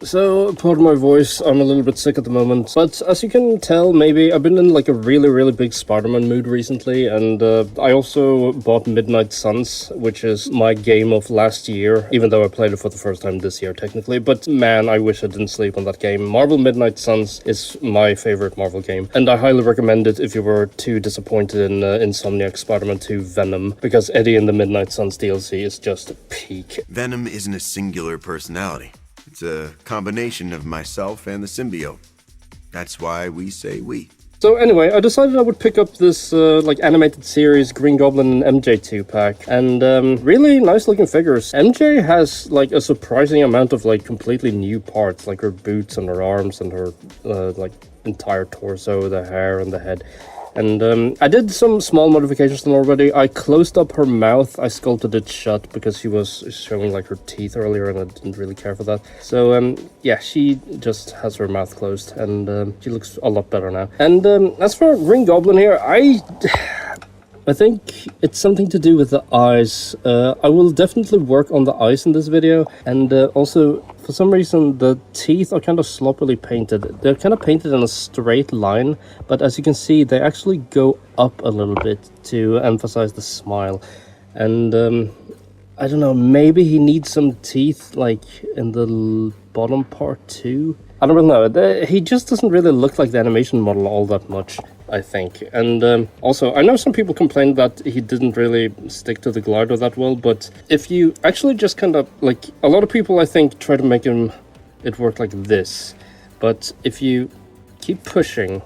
So, pardon my voice, I'm a little bit sick at the moment, but as you can tell, maybe I've been in like a really big Spider-Man mood recently, and I also bought Midnight Suns, which is my game of last year, even though I played it for the first time this year technically, but man, I wish I didn't sleep on that game. Marvel Midnight Suns is my favorite Marvel game, and I highly recommend it if you were too disappointed in Insomniac Spider-Man 2 Venom, because Eddie in the Midnight Suns DLC is just peak. Venom isn't a singular personality. It's a combination of myself and the symbiote. That's why we say we. So anyway, I decided I would pick up this like animated series Green Goblin and MJ 2-pack, and really nice looking figures. MJ has like a surprising amount of like completely new parts, like her boots and her arms and her like entire torso, the hair and the head. And I did some small modifications to them already. I closed up her mouth. I sculpted it shut because she was showing like her teeth earlier and I didn't really care for that. So yeah, she just has her mouth closed and she looks a lot better now. And as for Green Goblin here, I think it's something to do with the eyes. I will definitely work on the eyes in this video, and also for some reason the teeth are kind of sloppily painted. They're kind of painted in a straight line, but as you can see they actually go up a little bit to emphasize the smile. And I don't know, maybe he needs some teeth like in the bottom part too. I don't really know. He just doesn't really look like the animation model all that much, I think. And also, I know some people complained that he didn't really stick to the glider that well, but if you actually just kind of, like, a lot of people, I think, try to make it work like this. But if you keep pushing,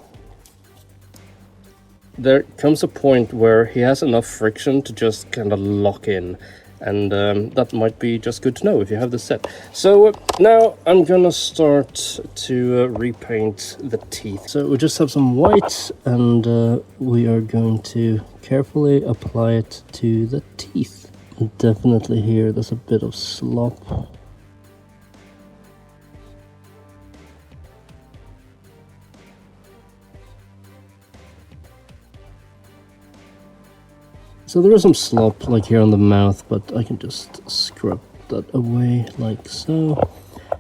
there comes a point where he has enough friction to just kind of lock in. And that might be just good to know if you have this set. So now I'm gonna start to repaint the teeth. So we just have some white, and we are going to carefully apply it to the teeth. Definitely here there's a bit of slop. So there is some slop like here on the mouth, but I can just scrub that away like so.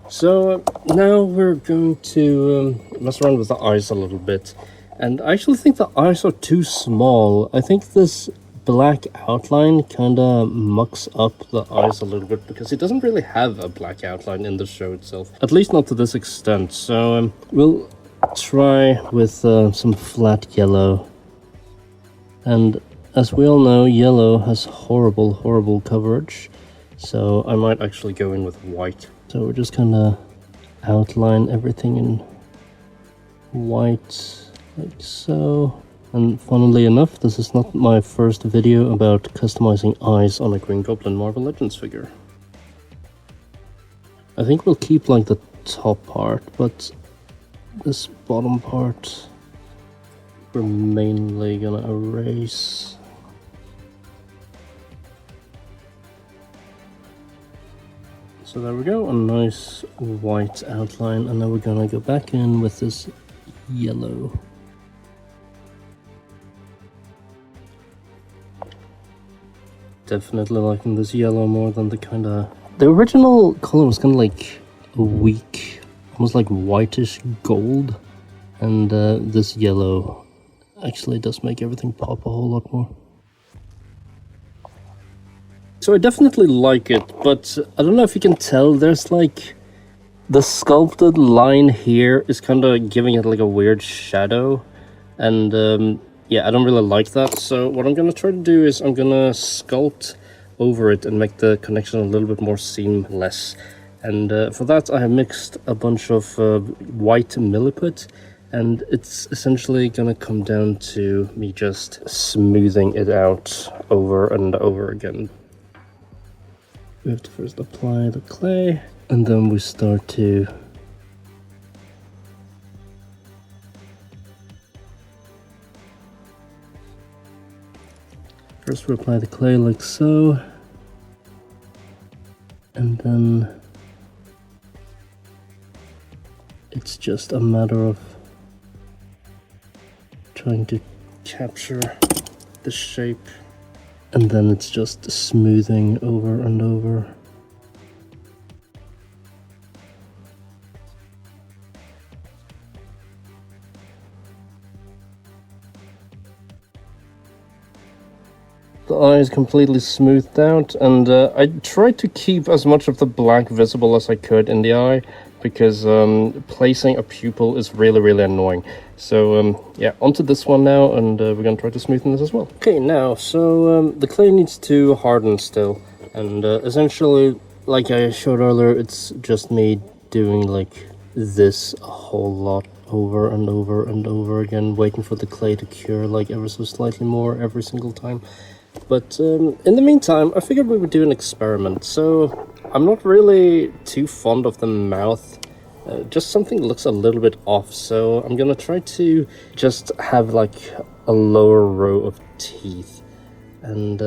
So now we're going to mess around with the eyes a little bit. And I actually think the eyes are too small. I think this black outline kind of mucks up the eyes a little bit because it doesn't really have a black outline in the show itself. At least not to this extent. So we'll try with some flat yellow. And as we all know, yellow has horrible coverage, so I might actually go in with white. So we're just gonna outline everything in white, like so. And funnily enough, this is not my first video about customizing eyes on a Green Goblin Marvel Legends figure. I think we'll keep like the top part, but this bottom part we're mainly gonna erase. So there we go, a nice white outline, and now we're gonna go back in with this yellow. Definitely liking this yellow more than the original color was kind of like a weak, almost like whitish gold, and this yellow actually does make everything pop a whole lot more. So I definitely like it, but I don't know if you can tell, there's like the sculpted line here is kind of giving it like a weird shadow, and yeah, I don't really like that. So what I'm gonna try to do is I'm gonna sculpt over it and make the connection a little bit more seamless. And for that I have mixed a bunch of white milliput, and it's essentially gonna come down to me just smoothing it out over and over again. We have to first apply the clay, and then we start to first we apply the clay like so, and then it's just a matter of trying to capture the shape, and then it's just smoothing over and over. The eye is completely smoothed out, and I tried to keep as much of the black visible as I could in the eye, because placing a pupil is really, really annoying. So yeah, onto this one now, and we're gonna try to smoothen this as well. Okay, now, so the clay needs to harden still, and essentially, like I showed earlier, it's just me doing like this a whole lot over and over and over again, waiting for the clay to cure like ever so slightly more every single time. But in the meantime, I figured we would do an experiment. So I'm not really too fond of the mouth. Just something looks a little bit off. So I'm gonna try to just have like a lower row of teeth. And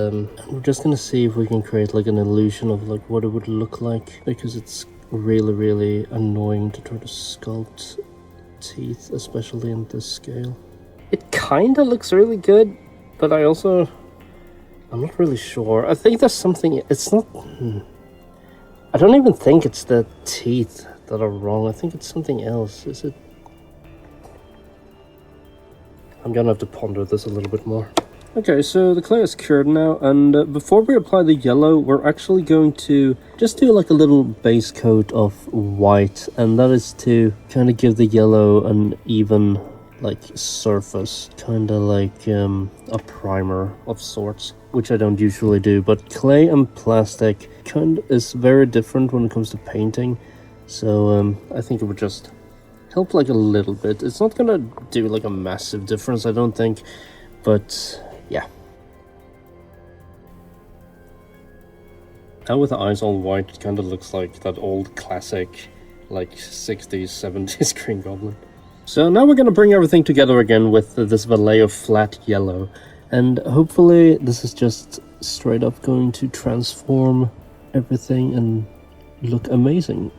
we're just gonna see if we can create like an illusion of like what it would look like. Because it's really, really annoying to try to sculpt teeth, especially in this scale. It kinda looks really good, but I'm not really sure. I think there's something, it's not, I don't even think it's the teeth that are wrong. I think it's something else. Is it? I'm gonna have to ponder this a little bit more. Okay, so the clay is cured now, and before we apply the yellow, we're actually going to just do like a little base coat of white, and that is to kind of give the yellow an even like surface, kind of like a primer of sorts, which I don't usually do. But clay and plastic kind of is very different when it comes to painting, so I think it would just help like a little bit. It's not gonna do like a massive difference, I don't think, but yeah. Now with the eyes all white, it kind of looks like that old classic like 60s, 70s Green Goblin. So now we're going to bring everything together again with this valet of flat yellow, and hopefully this is just straight up going to transform everything and look amazing.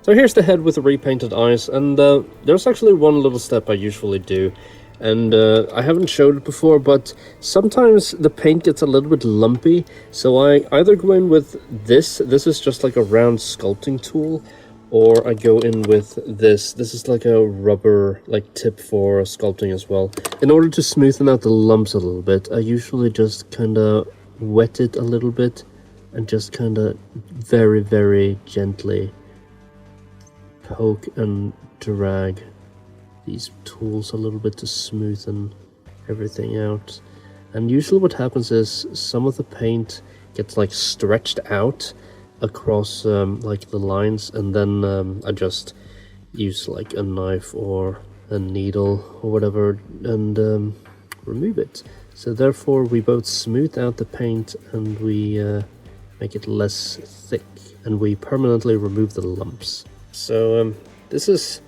So here's the head with the repainted eyes, and there's actually one little step I usually do. And I haven't showed it before, but sometimes the paint gets a little bit lumpy, so I either go in with this is just like a round sculpting tool, or I go in with this is like a rubber like tip for sculpting as well. In order to smoothen out the lumps a little bit, I usually just kind of wet it a little bit and just kind of very, very gently poke and drag these tools a little bit to smoothen everything out. And usually what happens is some of the paint gets like stretched out across like the lines, and then I just use like a knife or a needle or whatever and remove it. So therefore we both smooth out the paint and we make it less thick, and we permanently remove the lumps. So this is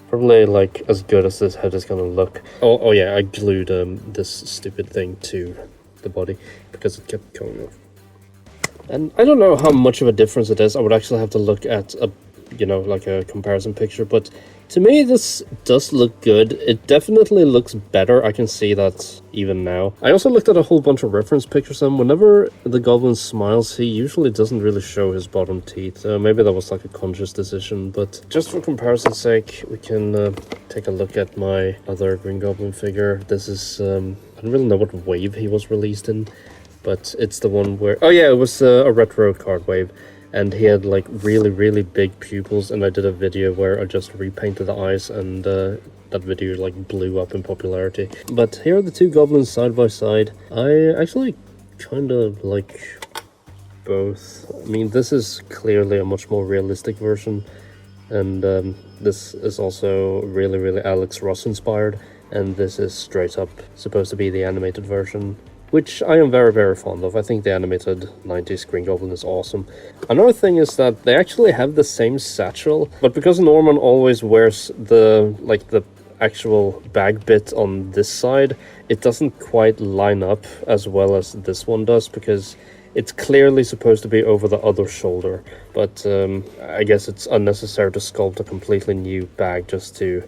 probably like as good as this head is gonna look. Oh yeah, I glued this stupid thing to the body because it kept going off. And I don't know how much of a difference it is. I would actually have to look at a, like a comparison picture, but to me this does look good. It definitely looks better. I can see that even now. I also looked at a whole bunch of reference pictures, and whenever the Goblin smiles, he usually doesn't really show his bottom teeth. Maybe that was like a conscious decision, but just for comparison's sake, we can take a look at my other Green Goblin figure. This is, I don't really know what wave he was released in, but it's the one where, oh yeah, it was a retro card wave. And he had like really, really big pupils, and I did a video where I just repainted the eyes, and that video like blew up in popularity. But here are the two goblins side by side. I actually kind of like both. I mean, this is clearly a much more realistic version, and this is also really, really Alex Ross inspired, and this is straight up supposed to be the animated version, which I am very, very fond of. I think the animated 90s Green Goblin is awesome. Another thing is that they actually have the same satchel, but because Norman always wears the actual bag bit on this side, it doesn't quite line up as well as this one does, because it's clearly supposed to be over the other shoulder. But I guess it's unnecessary to sculpt a completely new bag just to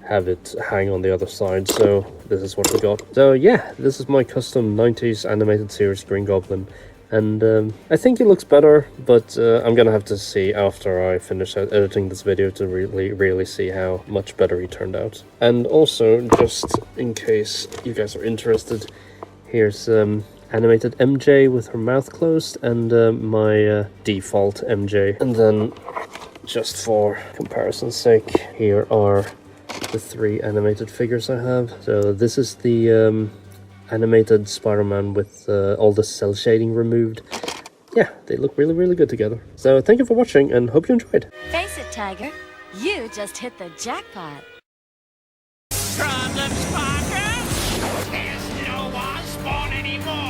have it hang on the other side, so this is what we got. So yeah, this is my custom 90s animated series Green Goblin, And I think it looks better, but I'm gonna have to see after I finish editing this video to really see how much better he turned out. And also, just in case you guys are interested, here's animated MJ with her mouth closed, and my default MJ. And then, just for comparison's sake, here are the 3 animated figures I have. So this is the animated Spider-Man with all the cell shading removed. Yeah, they look really good together. So thank you for watching and hope you enjoyed. Face it, Tiger. You just hit the jackpot. Problems, Parker? There's no one spawn anymore!